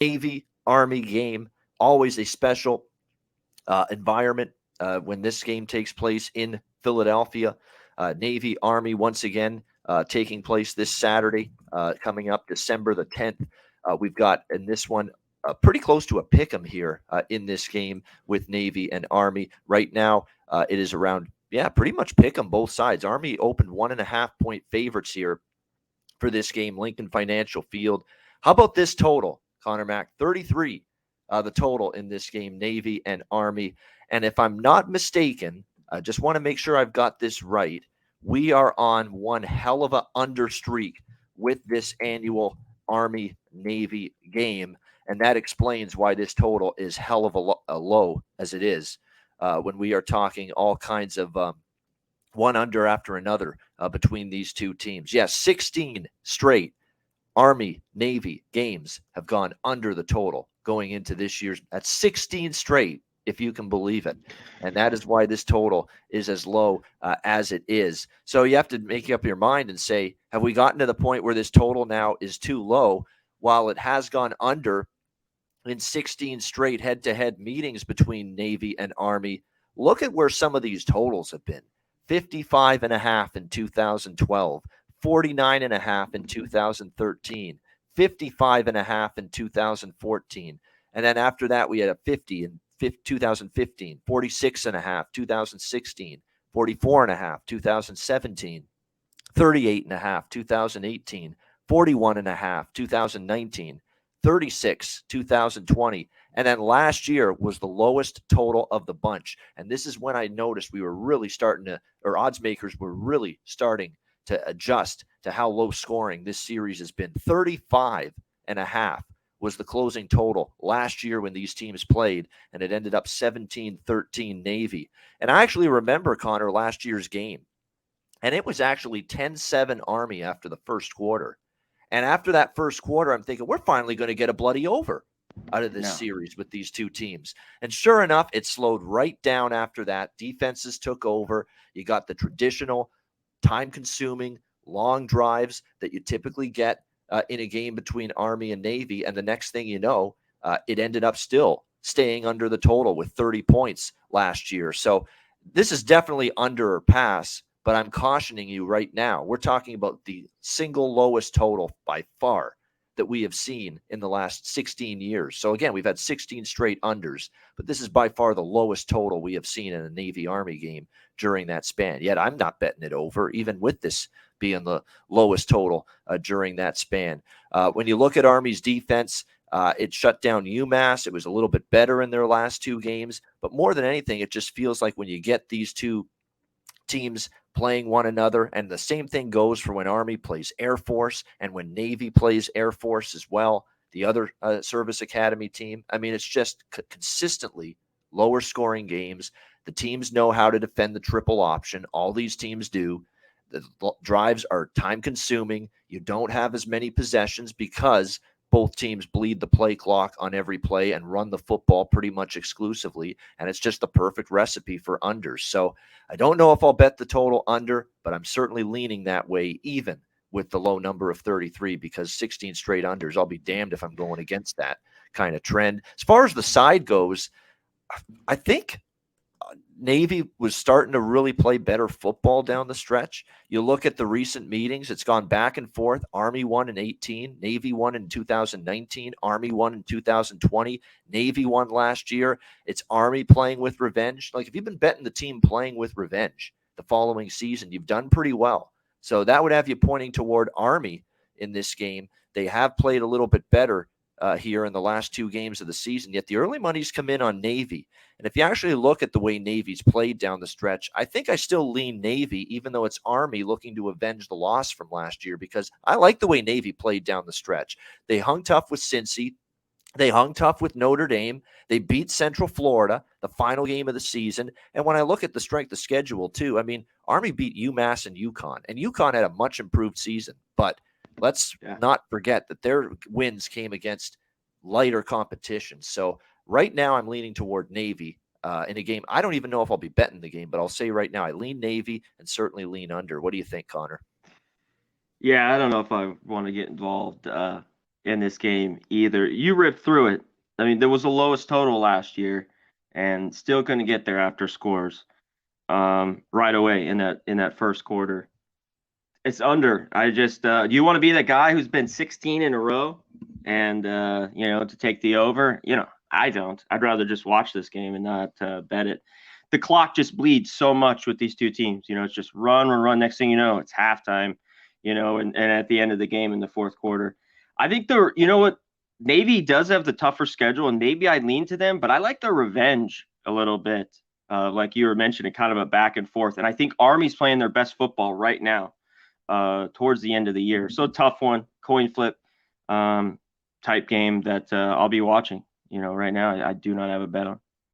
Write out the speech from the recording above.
Navy Army game, always a special environment when this game takes place in Philadelphia. Navy Army once again taking place this Saturday, coming up December the 10th. We've got in this one pretty close to a pick 'em here in this game with Navy and Army. Right now, it is around, yeah, pretty much pick 'em both sides. Army opened 1.5 point favorites here for this game, Lincoln Financial Field. How about this total, Connor Mack? 33, the total in this game, Navy and Army. And if I'm not mistaken, I just want to make sure I've got this right. We are on one hell of a under streak with this annual Army Navy game. And that explains why this total is hell of a low as it is when we are talking all kinds of one under after another between these two teams. Yes, 16 straight Army Navy games have gone under the total going into this year's. That's 16 straight, if you can believe it. And that is why this total is as low as it is. So you have to make up your mind and say, have we gotten to the point where this total now is too low while it has gone under in 16 straight head-to-head meetings between Navy and Army? Look at where some of these totals have been. 55.5 in 2012, 49.5 in 2013, 55.5 in 2014. And then after that, we had a 50 in 2015, 46.5, 2016, 44.5, 2017, 38.5, 2018, 41.5, 2019, 36, 2020. And then last year was the lowest total of the bunch. And this is when I noticed we were really starting to, or odds makers were really starting to adjust to how low scoring this series has been. 35.5 was the closing total last year when these teams played, and it ended up 17-13 Navy. And I actually remember, Connor, last year's game, and it was actually 10-7 Army after the first quarter. And after that first quarter, I'm thinking, we're finally going to get a bloody over out of this series with these two teams. And sure enough, it slowed right down after that. Defenses took over. You got the traditional time-consuming long drives that you typically get in a game between Army and Navy. And the next thing you know, it ended up still staying under the total with 30 points last year. So this is definitely under or pass. But I'm cautioning you right now. We're talking about the single lowest total by far that we have seen in the last 16 years. So again, we've had 16 straight unders, but this is by far the lowest total we have seen in a Navy-Army game during that span. Yet I'm not betting it over, even with this being the lowest total during that span. When you look at Army's defense, it shut down UMass. It was a little bit better in their last two games. But more than anything, it just feels like when you get these two teams playing one another, and the same thing goes for when Army plays Air Force and when Navy plays Air Force as well, the other service academy team. I mean, it's just consistently lower scoring games. The teams know how to defend the triple option. All these teams do. The drives are time consuming. You don't have as many possessions because both teams bleed the play clock on every play and run the football pretty much exclusively. And it's just the perfect recipe for unders. So I don't know if I'll bet the total under, but I'm certainly leaning that way, even with the low number of 33, because 16 straight unders, I'll be damned if I'm going against that kind of trend. As far as the side goes, I think Navy was starting to really play better football down the stretch. You look at the recent meetings, it's gone back and forth. Army won in 18, Navy won in 2019, Army won in 2020, Navy won last year. It's Army playing with revenge. Like, if you've been betting the team playing with revenge the following season, you've done pretty well. So that would have you pointing toward Army in this game. They have played a little bit better here in the last two games of the season, yet the early money's come in on Navy. And if you actually look at the way Navy's played down the stretch, I think I still lean Navy, even though it's Army looking to avenge the loss from last year, because I like the way Navy played down the stretch. They hung tough with Cincy. They hung tough with Notre Dame. They beat Central Florida, the final game of the season. And when I look at the strength of schedule, too, I mean, Army beat UMass and UConn. And UConn had a much improved season. But let's not forget that their wins came against lighter competition. So right now I'm leaning toward Navy in a game. I don't even know if I'll be betting the game, but I'll say right now I lean Navy and certainly lean under. What do you think, Connor? Yeah, I don't know if I want to get involved in in this game either. You ripped through it. I mean, there was the lowest total last year, and still couldn't get there after scores right away in that first quarter. It's under. I just do you want to be the guy who's been 16 in a row and to take the over? I don't. I'd rather just watch this game and not bet it. The clock just bleeds so much with these two teams. It's just run, run, run. Next thing you know, it's halftime. And at the end of the game in the fourth quarter, I think what Navy does have the tougher schedule, and maybe I lean to them, but I like the revenge a little bit. Like you were mentioning, kind of a back and forth. And I think Army's playing their best football right now towards the end of the year. So tough one, coin flip type game that I'll be watching. Right now, I do not have a bet on.